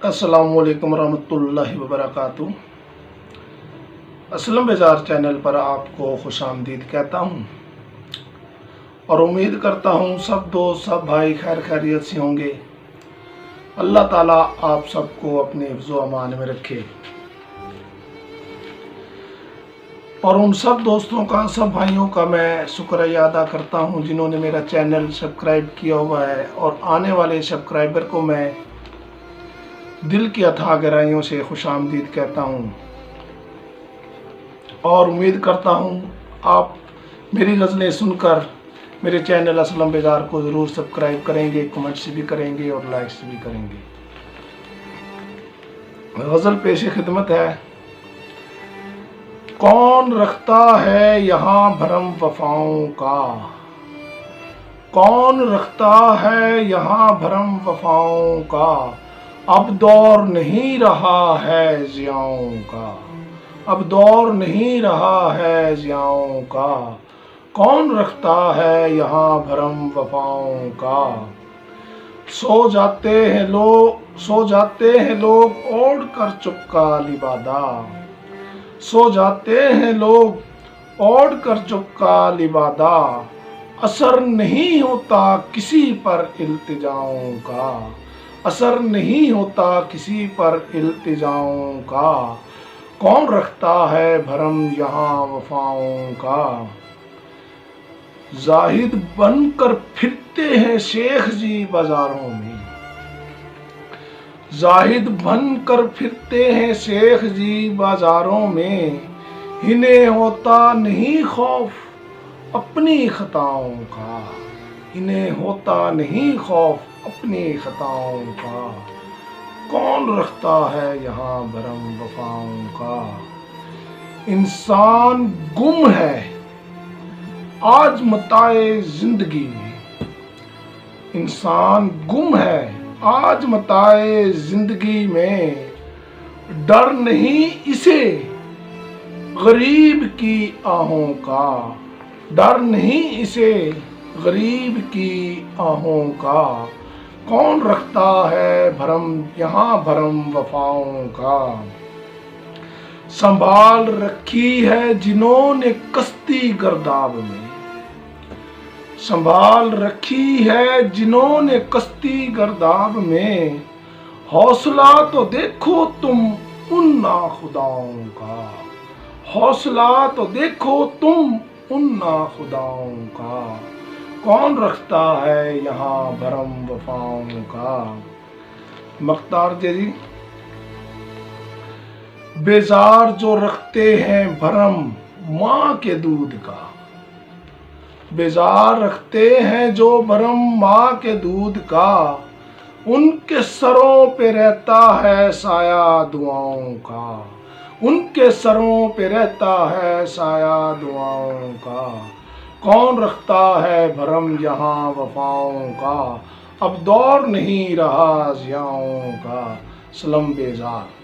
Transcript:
अस्सलामुअलैकुम रहमतुल्लाहि वबरकातुहू। असलम बाज़ार चैनल पर आपको खुशामदीद कहता हूँ और उम्मीद करता हूँ सब दोस्त सब भाई खैर खैरियत से होंगे। अल्लाह ताला आप सबको अपने हिफ्ज़ो अमान में रखे और उन सब दोस्तों का सब भाइयों का मैं शुक्रिया अदा करता हूँ जिन्होंने मेरा चैनल सब्सक्राइब किया हुआ है, और आने वाले सब्सक्राइबर को मैं दिल की अथाह गहराइयों से खुशामदीद कहता हूँ और उम्मीद करता हूँ आप मेरी गज़लें सुनकर मेरे चैनल असलम बाज़ार को ज़रूर सब्सक्राइब करेंगे, कमेंट्स भी करेंगे और लाइक्स भी करेंगे। गज़ल पेश खिदमत है। कौन रखता है यहाँ भरम वफ़ाओं का, कौन रखता है यहाँ भरम वफ़ाओं का, अब दौर नहीं रहा है ज़ियाओं का, अब दौर नहीं रहा है ज़ियाओं का, कौन रखता है यहाँ भरम वफ़ाओं का। सो जाते हैं लोग ओढ़ कर चुपका लिबादा, सो जाते हैं लोग ओढ़ कर चुपका लिबादा, असर नहीं होता किसी पर इल्तिजाओं का, असर नहीं होता किसी पर इल्तिजाओं का, कौन रखता है भरम यहाँ वफ़ाओं का। जाहिद बनकर फिरते हैं शेख जी बाजारों में, जाहिद बनकर फिरते हैं शेख जी बाजारों में, इन्हें होता नहीं खौफ अपनी खताओं का, इन्हें होता नहीं खौफ अपनी खताओं का, कौन रखता है यहाँ भरम वफ़ाओं का। इंसान गुम है आज मताए जिंदगी में, इंसान गुम है आज मताए जिंदगी में, डर नहीं इसे गरीब की आहों का, डर नहीं इसे गरीब की आहों का, कौन रखता है भरम यहाँ भरम वफ़ाओं का। संभाल रखी है जिन्होंने कश्ती गर्दाब में, संभाल रखी है जिन्होंने कश्ती गर्दाब में, हौसला तो देखो तुम उन नाखुदाओं का, हौसला तो देखो तुम उन नाखुदाओं का, कौन रखता है यहाँ भरम वफ़ाओं का। मख्तार जी। बेजार जो रखते हैं भरम माँ के दूध का, बेजार रखते हैं जो भरम माँ के दूध का, उनके सरों पे रहता है साया दुआओं का, उनके सरों पे रहता है साया दुआओं का, कौन रखता है भरम यहाँ वफ़ाओं का, अब दौर नहीं रहा ज़ियाओं का। सलम बेजार।